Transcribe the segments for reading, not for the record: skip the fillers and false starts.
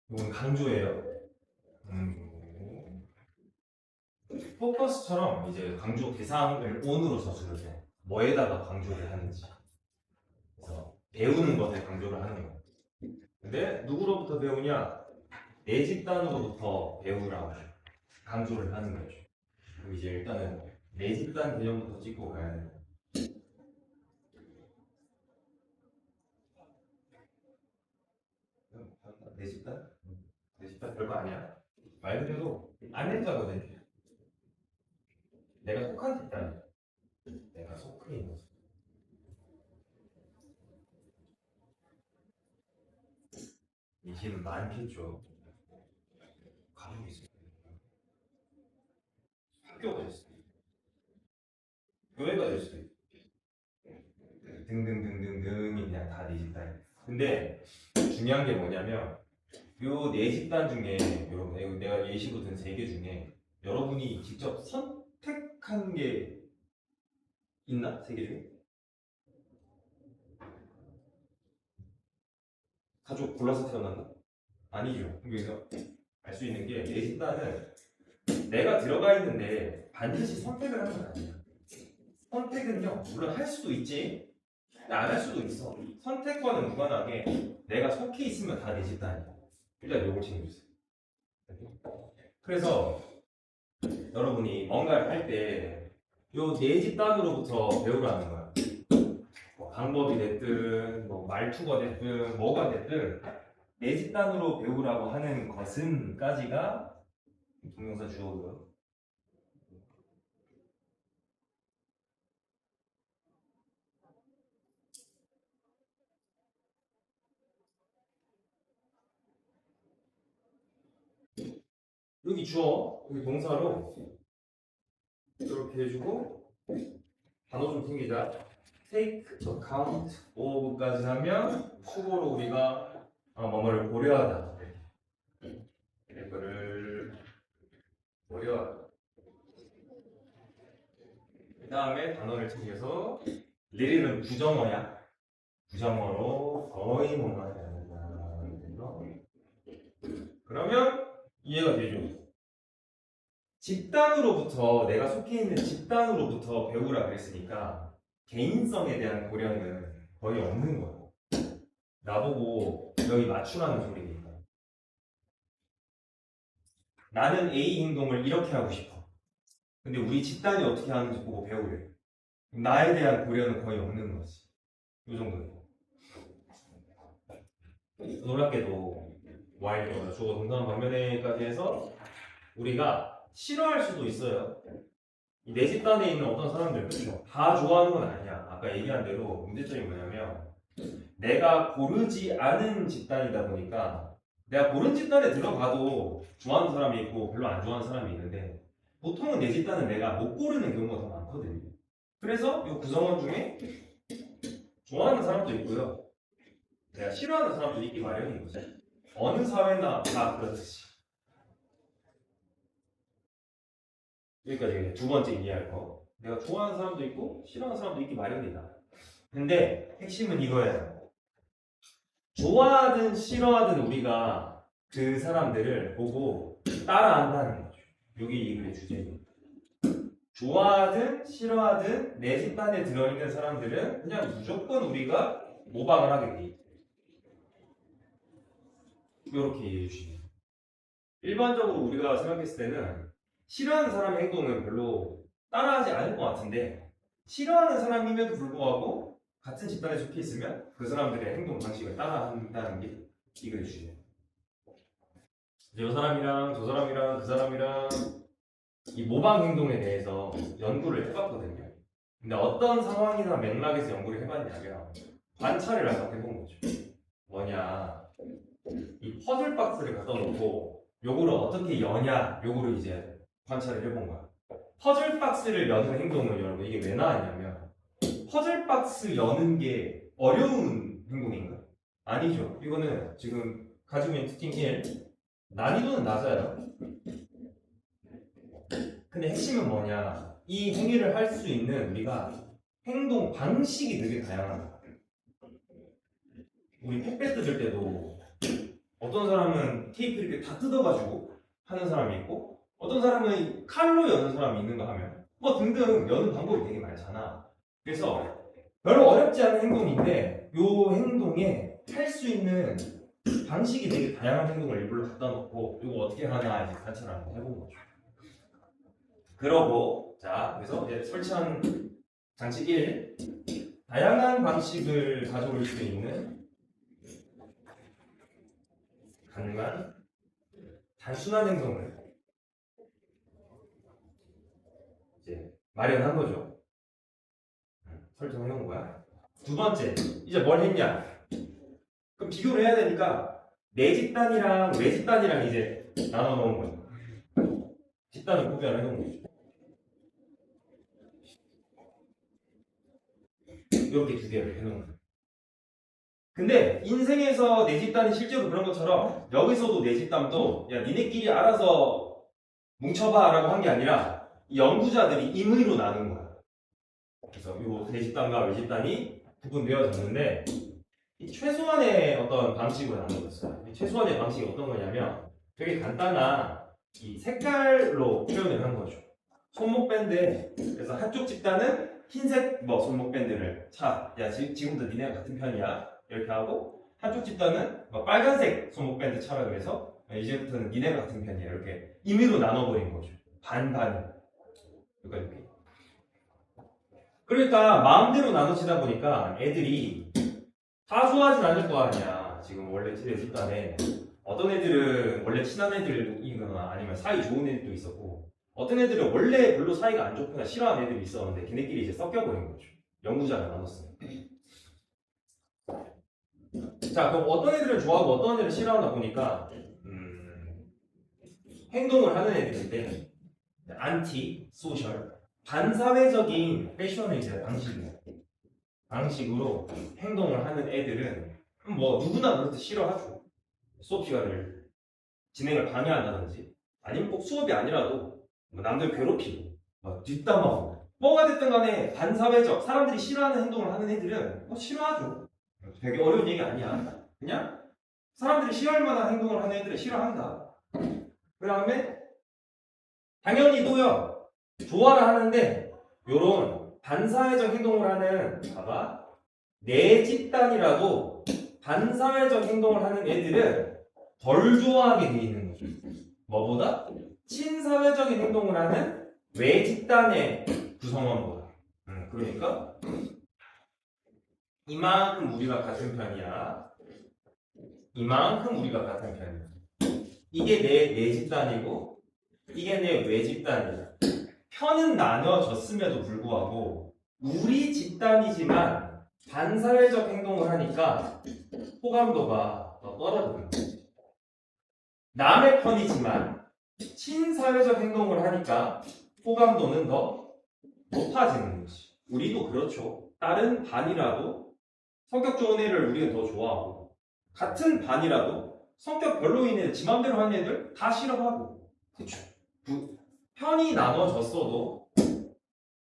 이건 강조예요. 포커스처럼 이제 강조 대상을 on으로 저술을 해. 뭐에다가 강조를 하는지. 그래서 배우는 것에 강조를 하는 거예요. 근데 누구로부터 배우냐? 내 집단으로부터 배우라고 강조를 하는 거죠. 그럼 이제 일단은 내 집단 개념부터 찍고 가야 돼요. 내 집단? 내 집단 별거 아니야. 말 그대로 안내자거든. 내가 속한 집단이야. 내가 속해 있는 집단. 이 힘은 많겠죠. 가족이 있을 때, 학교가 있을 때, 교회가 있을 때, 등등등등등이 그냥 다 내 집단이야. 근데 중요한 게 뭐냐면 요 네 집단 중에 여러분 내가 예시로 든 세 개 중에 여러분이 직접 선택한 게 있나? 세 개 중에? 가족 골라서 태어났나? 아니죠. 그래서 알 수 있는 게 내 집단은 내가 들어가 있는데 반드시 선택을 하는 건 아니야. 선택은요 물론 할 수도 있지 안 할 수도 있어. 선택과는 무관하게 내가 속해 있으면 다 내 집단이야. 일단 요걸 챙겨주세요. 그래서 여러분이 뭔가를 할 때 요 네 집단으로부터 배우라는 거야. 뭐 방법이 됐든 뭐 말투가 됐든 뭐가 됐든 내 집단으로 배우라고 하는 것은까지가 동명사 주어고요. 여기 주어, 여기 동사로 이렇게 해주고 단어 좀 챙기자. take account of까지 하면 수고로 우리가 뭐뭐를 고려하다. 이거를 고려하다. 그 다음에 단어를 챙겨서 리릴은 부정어야. 부정어로 거의 뭐만 되는 거. 그러면 이해가 되죠? 집단으로부터 내가 속해 있는 집단으로부터 배우라 그랬으니까 개인성에 대한 고려는 거의 없는 거예요. 나보고 여기 맞추라는 소리니까. 나는 A 행동을 이렇게 하고 싶어. 근데 우리 집단이 어떻게 하는지 보고 배우래. 나에 대한 고려는 거의 없는 거지. 이 정도예요. 놀랍게도 while보다 주어 동사 반면에까지 해서 우리가 싫어할 수도 있어요. 내 집단에 있는 어떤 사람들, 그렇죠? 다 좋아하는 건 아니야. 아까 얘기한 대로 문제점이 뭐냐면 내가 고르지 않은 집단이다 보니까 내가 고른 집단에 들어가도 좋아하는 사람이 있고 별로 안 좋아하는 사람이 있는데 보통은 내 집단은 내가 못 고르는 경우가 더 많거든요. 그래서 이 구성원 중에 좋아하는 사람도 있고요. 내가 싫어하는 사람도 있기 마련인 거죠. 어느 사회나 다 그렇듯이. 여기까지 두 번째 이해할 거. 내가 좋아하는 사람도 있고 싫어하는 사람도 있기 마련이다. 근데 핵심은 이거예요. 좋아하든 싫어하든 우리가 그 사람들을 보고 따라한다는 거죠. 여기 이 글의 주제입니다. 좋아하든 싫어하든 내 집단에 들어있는 사람들은 그냥 무조건 우리가 모방을 하게 돼 있다. 이렇게 이해해 주시면. 일반적으로 우리가 생각했을 때는 싫어하는 사람의 행동은 별로 따라하지 않을 것 같은데 싫어하는 사람임에도 불구하고 같은 집단에 속해 있으면 그 사람들의 행동 방식을 따라한다는 게 이걸 주제예요. 이 사람이랑 저 사람이랑 그 사람이랑 이 모방 행동에 대해서 연구를 해봤거든요. 근데 어떤 상황이나 맥락에서 연구를 해봤냐면 관찰을 한번 해본 거죠. 뭐냐, 이 퍼즐 박스를 갖다 놓고 요거를 어떻게 여냐, 요거를 이제 관찰을 해본 거야. 퍼즐 박스를 여는 행동은 여러분 이게 왜 나왔냐면 퍼즐 박스 여는 게 어려운 행동인가? 아니죠. 이거는 지금 가지고 있는 특징 1, 난이도는 낮아요. 근데 핵심은 뭐냐? 이 행위를 할 수 있는 우리가 행동 방식이 되게 다양한 거야. 우리 택배 뜯을 때도 어떤 사람은 테이프 이렇게 다 뜯어가지고 하는 사람이 있고, 어떤 사람은 칼로 여는 사람이 있는가 하면 뭐 등등 여는 방법이 되게 많잖아. 그래서 별로 어렵지 않은 행동인데 요 행동에 할 수 있는 방식이 되게 다양한 행동을 일부러 갖다 놓고 이거 어떻게 하나 이제 관찰을 한번 해본 거죠. 그러고 자 그래서 이제 설치한 장치 1 다양한 방식을 가져올 수 있는 가능한 단순한 행동을 이제 마련한 거죠. 설정해 놓은 거야. 두 번째 이제 뭘 했냐? 그럼 비교를 해야 되니까 내 집단이랑 외 집단이랑 이제 나눠 놓은 거예요. 집단을 구별해 놓은 거죠. 이렇게 두 개를 해놓은 거예요. 근데 인생에서 내 집단이 실제로 그런 것처럼 여기서도 내 집단도 야 니네끼리 알아서 뭉쳐봐 라고 한 게 아니라 이 연구자들이 임의로 나눈 거야. 그래서 이 내 집단과 외 집단이 구분되어졌는데 이 최소한의 어떤 방식으로 나눠졌어요. 이 최소한의 방식이 어떤 거냐면 되게 간단한 이 색깔로 표현을 한 거죠. 손목 밴드. 그래서 한쪽 집단은 흰색 뭐 손목 밴드를 차. 야 지금도 니네가 같은 편이야. 이렇게 하고 한쪽 집단은 뭐 빨간색 손목 밴드 차라 그래서 이제부터는 니네가 같은 편이야. 이렇게 임의로 나눠버린 거죠. 반반. 그러니까 이렇게. 그러니까 마음대로 나눠지다 보니까 애들이 다 좋아하진 않을 거 아니야. 지금 원래 내 집단에 어떤 애들은 원래 친한 애들이거나 아니면 사이 좋은 애들도 있었고 어떤 애들은 원래 별로 사이가 안 좋거나 싫어하는 애들이 있었는데 걔네끼리 이제 섞여버린 거죠. 연구자가 나눴어요. 자 그럼 어떤 애들은 좋아하고 어떤 애들은 싫어하다 보니까 행동을 하는 애들인데 안티 소셜 반사회적인 패션의 이제 방식으로 행동을 하는 애들은 뭐 누구나 그렇듯 싫어하죠. 수업 시간을 진행을 방해한다든지 아니면 꼭 수업이 아니라도 뭐 남들 괴롭히고 뭐 뒷담화하고 뭐가 됐든 간에 반사회적 사람들이 싫어하는 행동을 하는 애들은 뭐 싫어하죠. 되게 어려운 얘기 아니야. 그냥 사람들이 싫어할 만한 행동을 하는 애들은 싫어한다. 그 다음에 당연히 또요 좋아를 하는데 요런 반사회적 행동을 하는 봐봐 내 집단이라도 반사회적 행동을 하는 애들은 덜 좋아하게 돼 있는 거죠. 뭐보다? 친사회적인 행동을 하는 외 집단의 구성원보다. 그러니까 이만큼 우리가 같은 편이야. 이만큼 우리가 같은 편이야. 이게 내 집단이고 이게 내 외 집단이야. 편은 나눠졌음에도 불구하고 우리 집단이지만 반사회적 행동을 하니까 호감도가 더 떨어지는 거지. 남의 편이지만 친사회적 행동을 하니까 호감도는 더 높아지는 거지. 우리도 그렇죠. 다른 반이라도 성격 좋은 애를 우리는 더 좋아하고 같은 반이라도 성격 별로인 애들, 지 맘대로 하는 애들 다 싫어하고 그렇죠. 편이 나눠졌어도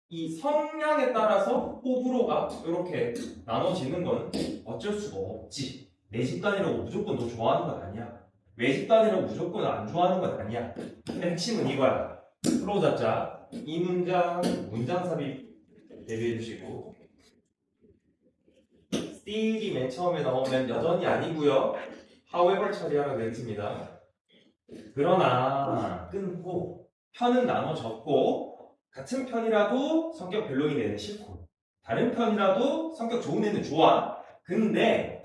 이 성향에 따라서 호불호가 이렇게 나눠지는 건 어쩔 수가 없지. 내 집단이라고 무조건 너 좋아하는 건 아니야. 외 집단이라고 무조건 안 좋아하는 건 아니야. 근데 핵심은 이거야. 프로 잡자. 이 문장 삽입 대비해 주시고 still이 맨 처음에 나오면 여전히 아니고요. however 처리하면 되겠습니다. 그러나 끊고 편은 나눠졌고 같은 편이라도 성격 별로인 애는 싫고 다른 편이라도 성격 좋은 애는 좋아. 근데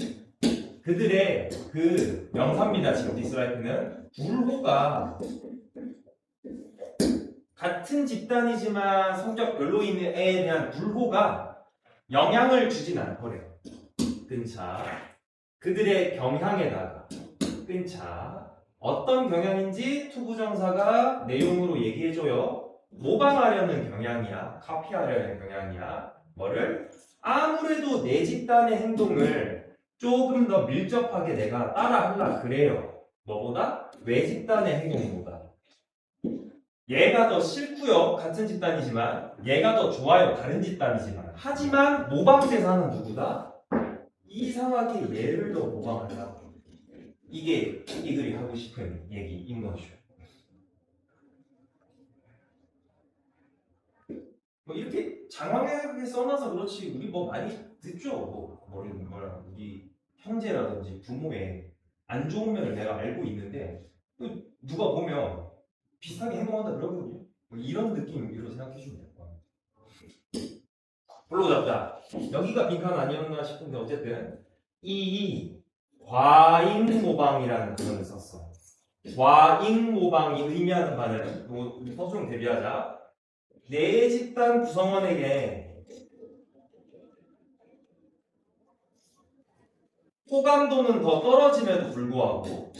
그들의 그 명사입니다. 지금 디스라이크는 불호가 같은 집단이지만 성격 별로인 애에 대한 불호가 영향을 주진 않더래요. 끈차 그들의 경향에다가 끈차 어떤 경향인지 투부정사가 내용으로 얘기해줘요. 모방하려는 경향이야. 카피하려는 경향이야. 뭐를? 아무래도 내 집단의 행동을 조금 더 밀접하게 내가 따라하려 그래요. 뭐보다? 외 집단의 행동보다. 얘가 더 싫고요. 같은 집단이지만 얘가 더 좋아요. 다른 집단이지만 하지만 모방 대상은 누구다? 이상하게 얘를 더 모방한다. 이게 이 글이 하고 싶은 얘기인 거죠. 뭐 이렇게 장황하게 써놔서 그렇지 우리 뭐 많이 듣죠. 우리 형제라든지 부모의 안 좋은 면을 내가 알고 있는데 또 누가 보면 비슷하게 행동한다 그러거든요. 뭐 이런 느낌으로 생각해 주면 될 것 같아요. 불로 잡자. 여기가 빈칸 아니었나 싶은데 어쨌든 이 과잉모방이라는 단어를 썼어. 과잉모방이 의미하는 바는 우리 서술형 대비하자. 내 집단 구성원에게 호감도는 더 떨어짐에도 불구하고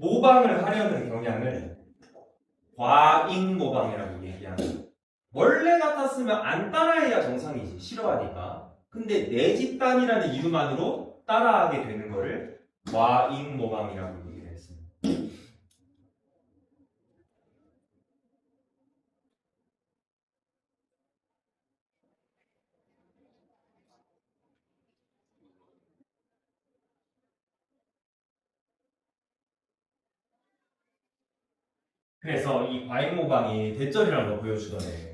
모방을 하려는 경향을 과잉모방이라고 얘기하는. 원래 같았으면 안 따라해야 정상이지, 싫어하니까. 근데 내 집단이라는 이유만으로 따라하게 되는 거를 과잉모방이라고 얘기를 했습니다. 그래서 이 과잉모방이 대절이라는 걸 보여주더래.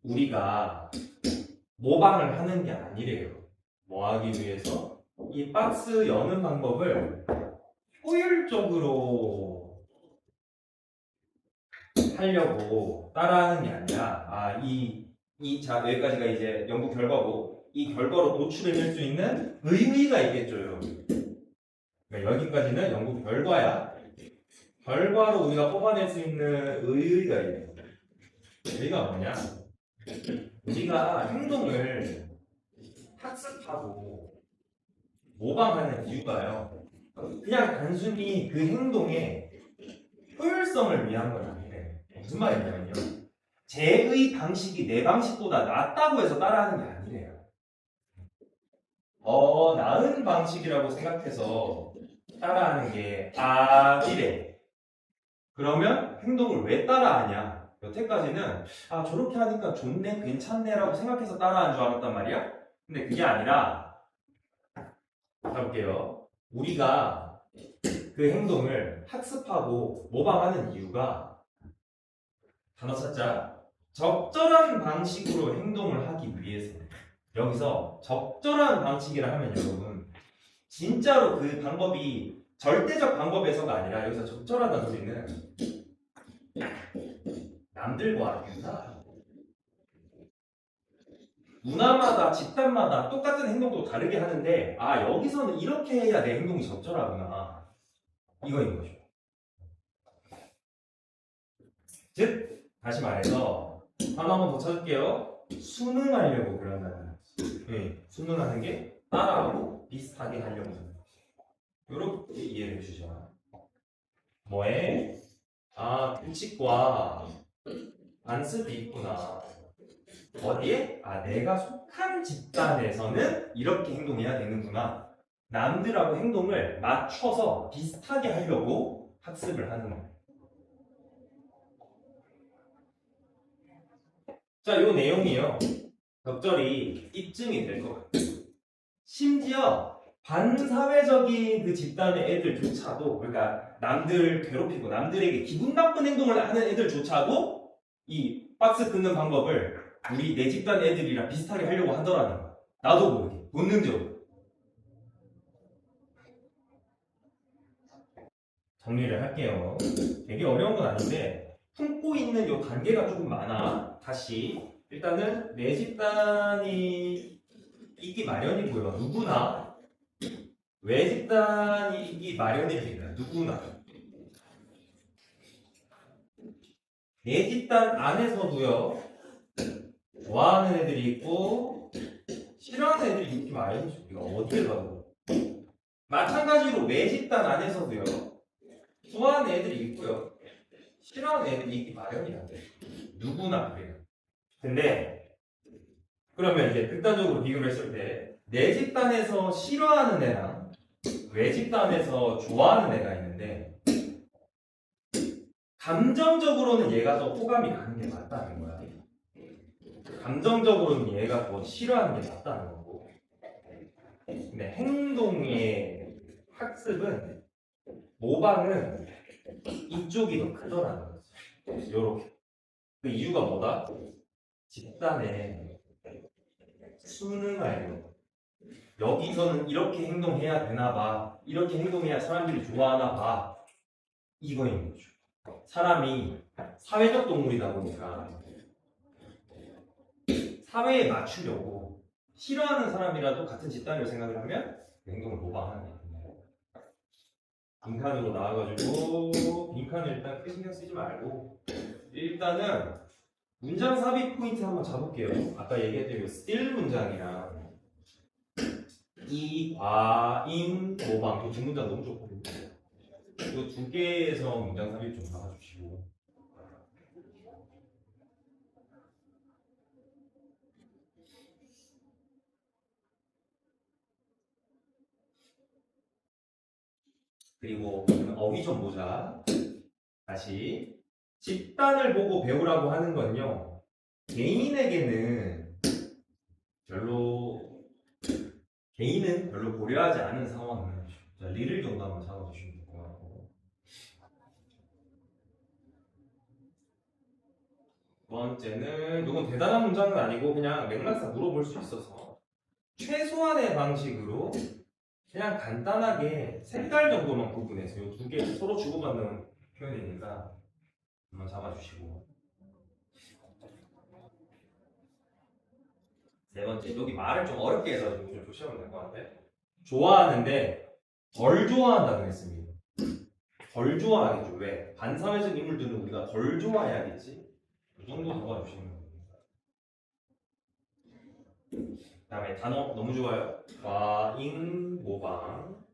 우리가 모방을 하는 게 아니래요. 뭐 하기 위해서? 이 박스 여는 방법을 효율적으로 하려고 따라하는 게 아니라, 자, 여기까지가 이제 연구 결과고, 이 결과로 도출해낼 수 있는 의의가 있겠죠, 여러분. 그러니까 여기까지는 연구 결과야. 결과로 우리가 뽑아낼 수 있는 의의가 있네. 의의가 뭐냐? 우리가 행동을 학습하고 모방하는 이유가요. 그냥 단순히 그 행동의 효율성을 위한 건 아니래. 무슨 말이냐면요. 쟤의 방식이 내 방식보다 낫다고 해서 따라하는 게 아니래요. 나은 방식이라고 생각해서 따라하는 게 아니래. 그러면 행동을 왜 따라하냐? 여태까지는 저렇게 하니까 좋네, 괜찮네 라고 생각해서 따라하는 줄 알았단 말이야. 근데 그게 아니라 가볼게요. 우리가 그 행동을 학습하고 모방하는 이유가 단어 찾자. 적절한 방식으로 행동을 하기 위해서. 여기서 적절한 방식이라 하면 여러분 진짜로 그 방법이 절대적 방법에서가 아니라 여기서 적절하다는 소리는 남들과 유사하다. 문화마다 집단마다 똑같은 행동도 다르게 하는데 여기서는 이렇게 해야 내 행동이 적절하구나. 이거인 거죠. 즉 다시 말해서 하나 한번 더 찾을게요. 순응하려고 그런다는. 순응하는 게 따라하고 비슷하게 하려고 하는. 이렇게 이해를 해주죠. 뭐에? 규칙과 관습이 있구나. 어디에? 내가 속한 집단에서는 이렇게 행동해야 되는구나. 남들하고 행동을 맞춰서 비슷하게 하려고 학습을 하는 거예요. 자, 요 내용이요. 적절히 입증이 될 것 같아요. 심지어 반사회적인 그 집단의 애들조차도, 그러니까 남들 괴롭히고 남들에게 기분 나쁜 행동을 하는 애들조차도 이 박스 끊는 방법을 우리 내 집단 애들이랑 비슷하게 하려고 하더라는 거야. 나도 모르게 본능적으로. 정리를 할게요. 되게 어려운 건 아닌데 품고 있는 요 단계가 조금 많아. 다시 일단은 내 집단이 있기 마련이고요. 누구나 외 집단이 있기 마련입니다. 누구나. 내 집단 안에서도요. 좋아하는 애들이 있고 싫어하는 애들이 있기 마련이죠. 이거 어디를 가도. 마찬가지로 외 집단 안에서도요. 좋아하는 애들이 있고요. 싫어하는 애들이 있기 마련이다. 누구나 그래요. 근데 그러면 이제 극단적으로 비교를 했을 때 내 집단에서 싫어하는 애랑 외 집단에서 좋아하는 애가 있는데 감정적으로는 얘가 더 호감이 가는 게 맞다는 거야. 감정적으로는 얘가 더 싫어하는 게 맞다는 거고. 근데 행동의 학습 학습은 모방은 이쪽이 더 크더라는 거죠. 요렇게. 그 이유가 뭐다? 집단의 수능 알고 여기서는 이렇게 행동해야 되나 봐. 이렇게 행동해야 사람들이 좋아하나 봐. 이거인 거죠. 사람이 사회적 동물이다 보니까 사회에 맞추려고 싫어하는 사람이라도 같은 집단이라고 생각을 하면 그 행동을 모방하는 거예요. 빈칸으로 나와가지고 빈칸을 일단 크게 신경 쓰지 말고 일단은 문장 삽입 포인트 한번 잡을게요. 아까 얘기했던 이 still 문장이랑 이, 과, 인, 모방 이 두 문장 너무 좋거든요. 이 두 개에서 문장 삽입 좀 잡아주시고 그리고 어휘 좀 보자. 다시 집단을 보고 배우라고 하는 건요 개인은 별로 고려하지 않은 상황을 자, 리를 정도 한번 잡아주시면 될 것 같고 두 번째는 이건 대단한 문장은 아니고 그냥 맥락상 물어볼 수 있어서 최소한의 방식으로 그냥 간단하게 색깔 정도만 구분해서 이 두 개 서로 주고받는 표현이니까 한번 잡아주시고 네 번째 여기 말을 좀 어렵게 해서 좀 조심하면 될 것 같아. 좋아하는데 덜 좋아한다고 했습니다. 덜 좋아하겠죠. 왜? 반사회적 인물들은 우리가 덜 좋아해야겠지. 이 정도 잡아주시면 됩니다. 그 다음에 단어 너무 좋아요. 과잉 모방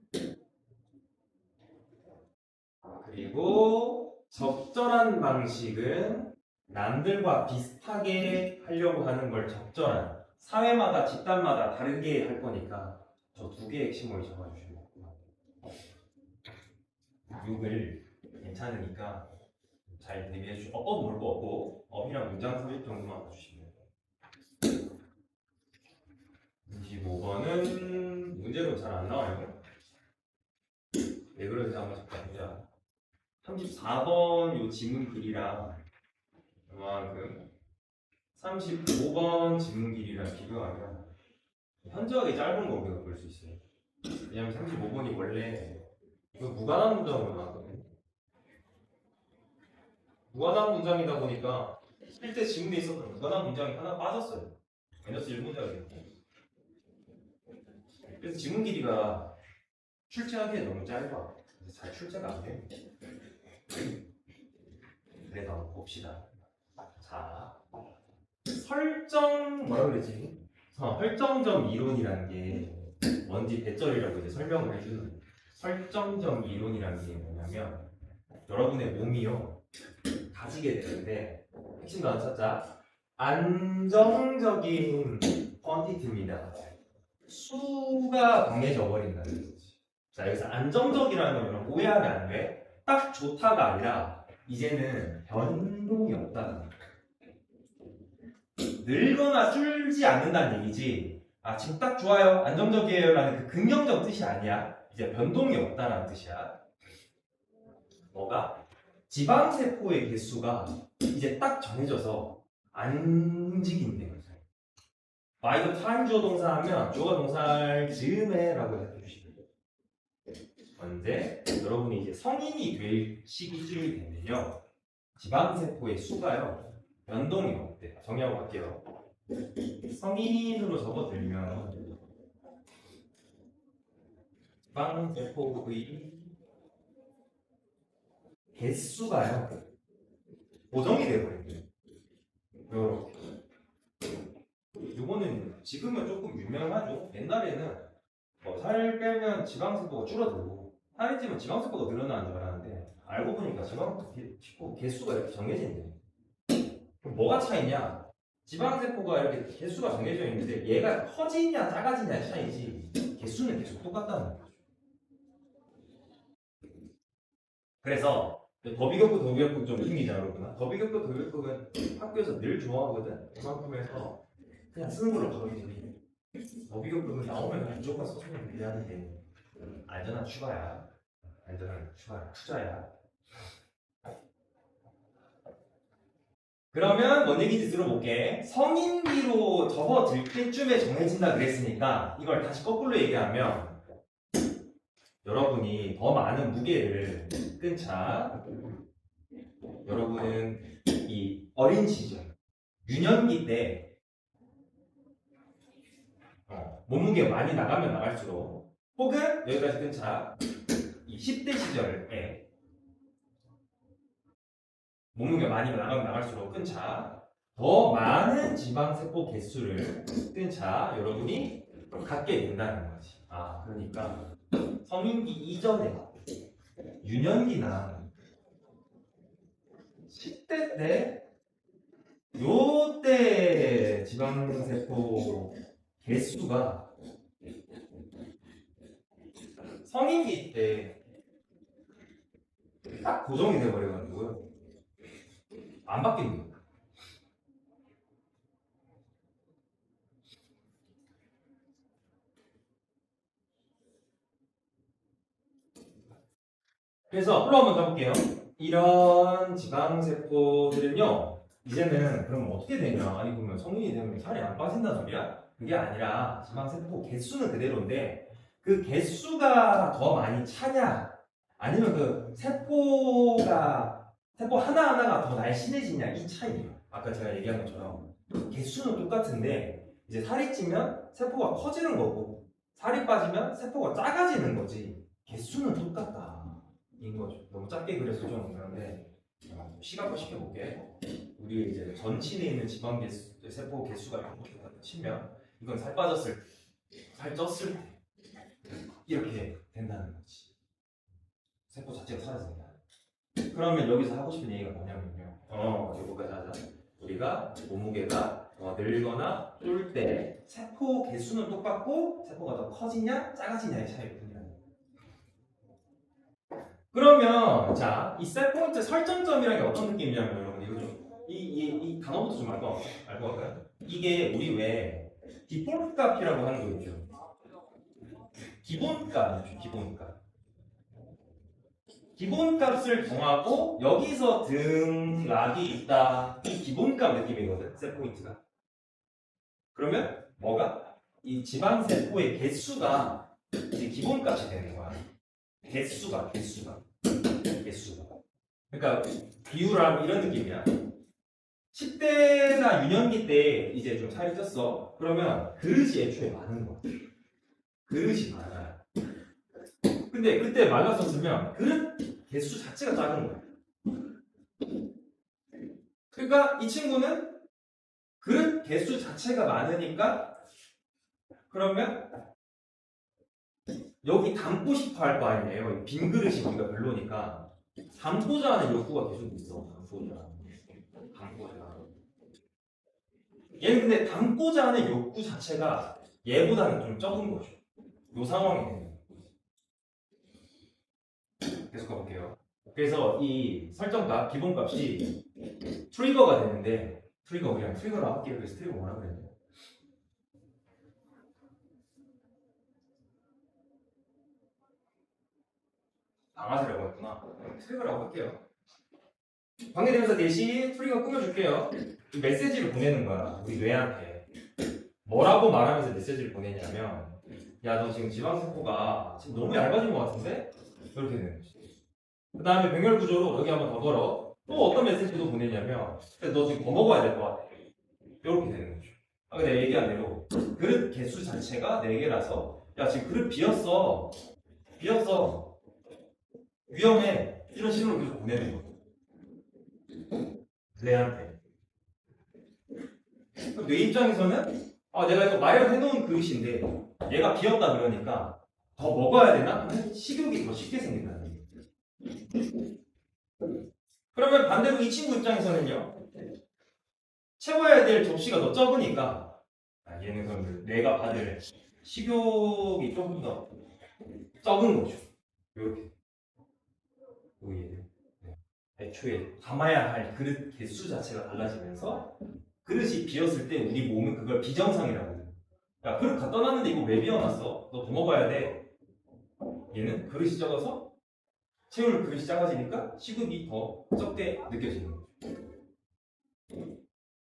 그리고 적절한 방식은 남들과 비슷하게 하려고 하는 걸 적절한 사회마다 집단마다 다르게 할 거니까 저 두 개의 핵심을 적어주시면 돼요. 6을 괜찮으니까 잘 대비해 주시고 뭘 거 없고 어휘랑 문장 삽입 정도만 봐주시면 돼요. 25번은 문제로 잘 안 나와요. 왜 그런지 한번 잠깐 보자. 34번 요 지문 길이랑 그만큼 35번 지문 길이랑 비교하면 현저하게 짧은 거 우리가 볼 수 있어요. 왜냐면 35번이 원래 이거 무관한 문장으로 나왔거든요. 무관한 문장이다 보니까 실제 지문에 있었던 무관한 문장이 하나 빠졌어요. 마이너스 1문장이 됐고. 그래서 지문 길이가 출제하기에 너무 짧아. 그래서 잘 출제가 안 돼요. 그래서 한번 봅시다. 자, 뭐라 그랬지? 설정점 이론이라는 게 뭔지 배절이라고 이제 설명을 해주는 설정점 이론이라는 게 뭐냐면 여러분의 몸이요 가지게 되는데 핵심 단어 찾자. 안정적인 퀀티티입니다. 수가 정해져 버린다는 거지. 자 여기서 안정적이라는 건 오해하면 안 돼. 딱 좋다가 아니라 이제는 변동이 없다는 거야. 늘거나 줄지 않는다는 얘기지. 아 지금 딱 좋아요, 안정적이에요라는 그 긍정적 뜻이 아니야. 이제 변동이 없다라는 뜻이야. 뭐가? 지방세포의 개수가 이제 딱 정해져서 안 움직인대. by the time 주어 동사 하면 주어가 동사를 즈음에라고 해주시면 돼요. 언제? 여러분이 이제 성인이 될 시기쯤이 되면요 지방세포의 수가요 변동이 없대요. 정리하고 갈게요. 성인으로 접어들면 지방세포의 개수가요 고정이 되어버립니다. 요렇게. 요거는 지금은 조금 유명하죠. 옛날에는 살 빼면 지방세포가 줄어들고 살이 찌면 지방세포가 늘어나는 줄 알았는데 알고 보니까 지방세포 개수가 이렇게 정해진대. 그럼 뭐가 차이냐? 지방세포가 이렇게 개수가 정해져 있는데 얘가 커지냐 작아지냐의 차이지 개수는 계속 똑같다는 거죠. 그래서 더비격부 더비격부 좀 힘이잖아 그러구나. 더비격부 더비격부는 학교에서 늘 좋아하거든. 그만큼 해서 그냥 쓰는 걸로 가기 때문에 더비격부는 나오면 무조건 써주면 되는데 안전한 추가야. 완전 투자야. 그러면 뭔 얘기인지 들어볼게. 성인기로 접어들 때쯤에 정해진다 그랬으니까 이걸 다시 거꾸로 얘기하면 여러분이 더 많은 무게를 끈 차 여러분은 이 어린 시절 유년기 때 몸무게 많이 나가면 나갈수록 혹은 여기까지 끈 차 이 10대 시절에 몸무게 많이 나가면 나갈수록 끈 차 더 많은 지방세포 개수를 끈 차 여러분이 갖게 된다는 거지. 그러니까 성인기 이전에 유년기나 10대 때 요때 지방세포 개수가 성인기 때 딱 고정이 돼버려가지고요. 안 바뀌는 거예요. 그래서 앞으로 한번 가볼게요. 이런 지방세포들은요, 이제는 그럼 어떻게 되냐? 아니, 그러면 성인이 되면 살이 안 빠진다는 소리야? 그게 아니라 지방세포 개수는 그대로인데 그 개수가 더 많이 차냐? 아니면 그 세포 하나하나가 더 날씬해지냐? 이 차이예요. 아까 제가 얘기한 것처럼 개수는 똑같은데 이제 살이 찌면 세포가 커지는 거고 살이 빠지면 세포가 작아지는 거지 개수는 똑같다. 인 거죠. 너무 작게 그려서 좀 그런데 시각화 시켜볼게. 우리 이제 전신에 있는 지방 개수, 세포 개수가 이렇게 치면 이건 살 빠졌을 때, 살 쪘을 때 이렇게 된다는 거지. 세포 자체가 사라진다. 그러면 여기서 하고 싶은 얘기가 뭐냐면요. 여기까지 하자. 우리가 몸무게가 늘거나 줄 때 세포 개수는 똑같고 세포가 더 커지냐 작아지냐의 차이거든요. 그러면 자, 이 셋포인트 설정점이라는 게 어떤 느낌이냐면 여러분 이거 좀 이 단어부터 좀 알고 갈까요? 이게 우리 왜 디폴트 값이라고 하는 거 있죠. 기본값이죠. 기본값. 기본값을 정하고 여기서 등락이 있다. 이 기본값 느낌이거든. 셋포인트가. 그러면 뭐가? 이 지방세포의 개수가 이제 기본값이 되는 거야. 개수가. 그러니까 비유랑 이런 느낌이야. 10대나 유년기 때 이제 좀 살이 쪘어. 그러면 그릇이 애초에 많은 거야. 그릇이 많아요. 근데 그때 말랐었으면 그릇 개수 자체가 작은 거야. 그러니까 이 친구는 그릇 개수 자체가 많으니까 그러면 여기 담고 싶어 할 거 아니에요. 빈 그릇이 우리가 별로니까 담고자 하는 욕구가 계속 있어. 담고자. 얘는 근데 담고자 하는 욕구 자체가 얘보다는 좀 적은 거죠. 이 상황이 되는 거예요. 계속 가볼게요. 그래서 이 설정값, 기본값이 트리거가 되는데 그냥 트리거로 할게요. 그래서 트리거 뭐라 그랬냐? 방아쇠라고 했구나. 트리거라고 할게요. 관계대명사 대신 트리거 꾸며줄게요. 이 메시지를 보내는 거야. 우리 뇌한테. 뭐라고 말하면서 메시지를 보내냐면 야, 너 지금 지방세포가 지금 너무 얇아진 것 같은데? 이렇게 되는 거지. 그 다음에 병렬 구조로 여기 한번 더 걸어. 또 어떤 메시지도 보내냐면 너 지금 더 먹어야 될 것 같아. 이렇게 되는 거죠. 아까 내가 얘기한 대로 그릇 개수 자체가 4개라서 야, 지금 그릇 비었어. 위험해. 이런 신호를 계속 보내는 거예요. 뇌한테. 그럼 뇌 입장에서는 내가 이거 마련해놓은 그릇인데 얘가 비었다 그러니까 더 먹어야 되나? 식욕이 더 쉽게 생긴다는 얘기예요. 그러면 반대로 이 친구 입장에서는요. 채워야 될 접시가 더 적으니까 얘는 그럼 뇌가 받을 식욕이 조금 더 적은 거죠. 이렇게. 애초에 담아야 할 그릇 개수 자체가 달라지면서 그릇이 비었을 때 우리 몸은 그걸 비정상이라고 해요. 야, 그릇 갖다 놨는데 이거 왜 비워놨어? 너 더 먹어야 돼. 얘는 그릇이 적어서 채울 그릇이 작아지니까 시급이 더 적게 느껴지는 거죠.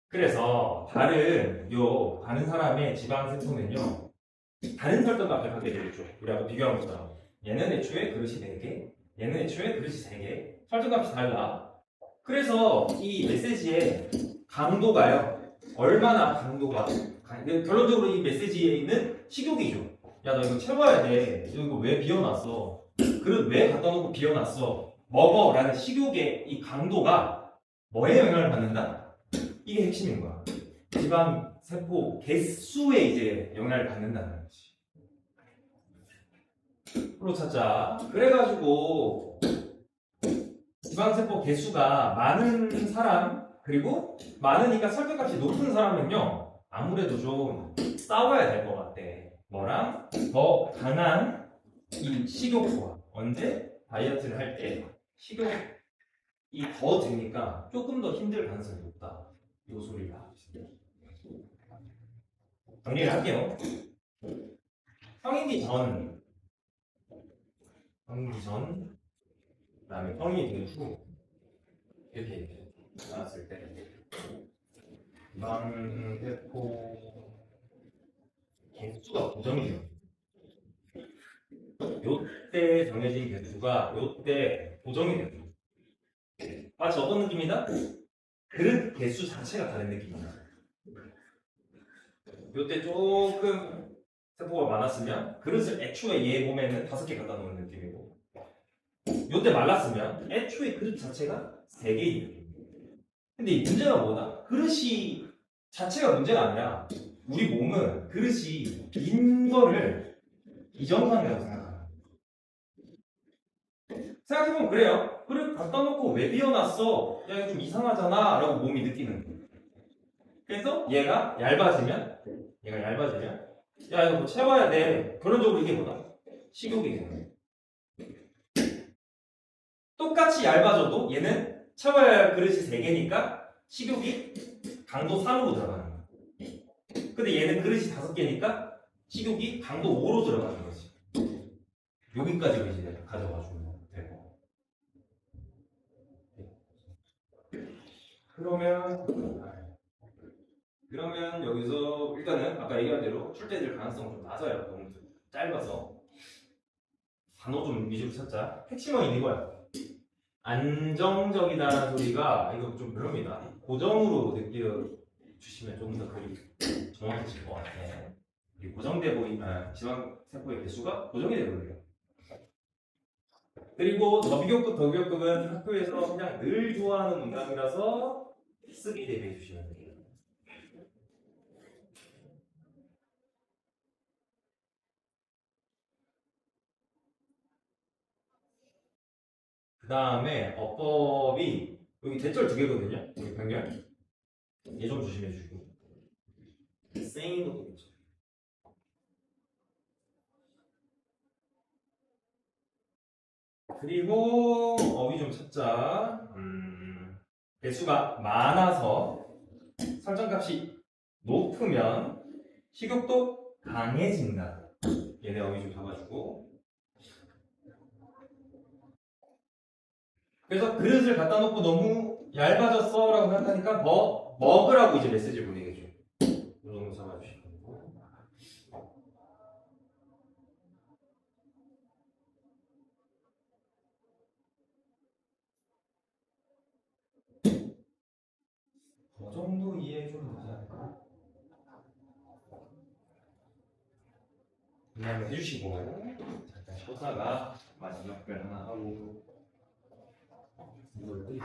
그래서 다른 사람의 지방 세포는요, 다른 설정값을 갖게 되겠죠. 우리하고 비교한 것처럼. 얘는 애초에 그릇이 4개, 얘는 애초에 그릇이 3개. 설정값이 달라. 그래서 이 메시지의 강도가요, 얼마나 강도가, 결론적으로 이 메시지에 있는 식욕이죠. 야, 너 이거 채워야 돼. 이거 왜 비워놨어? 그릇 왜 갖다 놓고 비워놨어? 먹어. 라는 식욕의 이 강도가 뭐에 영향을 받는다? 이게 핵심인 거야. 지방 세포 개수에 이제 영향을 받는다는 거지. 프로 찾자. 그래가지고 지방세포 개수가 많은 사람, 그리고 많으니까 설정값이 높은 사람은요, 아무래도 좀 싸워야 될 것 같아. 뭐랑? 더 강한 이 식욕과. 언제? 다이어트를 할 때 식욕이 더 드니까 조금 더 힘들 가능성이 높다. 이 소리를 하고 있습니다. 정리를 할게요. 성인기 전, 그다음에 성인이 된 후, 이렇게 나왔을 때 지방세포 개수가 고정이에요. 요때 정해진 개수가 요때 고정이 돼요. 마치 어떤 느낌이다? 그릇 개수 자체가 다른 느낌이다. 요때 조금 세포가 많았으면 그릇을 애초에 얘 몸에는 5개 갖다 놓은 느낌이고, 요때 말랐으면 애초에 그릇 자체가 3개인 느낌이에요. 근데 이 문제가 뭐다? 그릇이 자체가 문제가 아니라 우리 몸은 그릇이 빈 거를 이정상이라고 생각합니다. 생각해보면 그래요. 그릇 갖다 놓고 왜 비워놨어? 야, 이거 좀 이상하잖아 라고 몸이 느끼는 거예요. 그래서 얘가 얇아지면 야, 이거 뭐 채워야 돼. 결론적으로 이게 뭐다? 식욕이 되는 거예요. 똑같이 얇아져도 얘는 채워야 할 그릇이 3개니까 식욕이 강도 3으로 들어가는 거야. 근데 얘는 그릇이 5개니까 식욕이 강도 5로 들어가는 거지. 여기까지 이제 가져가주면 되고. 그러면 여기서 일단은 아까 얘기한 대로 출제될 가능성은 좀 낮아요. 너무 짧아서. 단어 좀 위주로 찾자. 핵심은 이거야. 안정적이다라는 소리가 이거 좀 별로입니다. 고정으로 느껴주시면 좀 더 그리 정확해질 것 같아. 이 고정돼 보이는 지방세포의 개수가 고정이 되거든요. 그리고 더비교급, 더비교급은 학교에서 그냥 늘 좋아하는 문장이라서 쓰기 대비해 주시면 돼요. 그 다음에 어법이 여기 대절 2개거든요. 여기 변경. 얘 좀 조심해 주시고. saying 것도 괜찮아요. 그리고 어휘 좀 찾자. 개수가 많아서 설정값이 높으면 식욕도 강해진다. 얘네 어휘 좀 잡아주고. 그래서 그릇을 갖다 놓고 너무 얇아졌어 라고 생각하니까 더 먹으라고 이제 메시지를 보내겠죠. 이 정도 잡아주시고. 그 정도 이해 좀 되지 않을까? 이해를 해주시고 잠깐 쉬었다가 마지막 별 하나 하고 이걸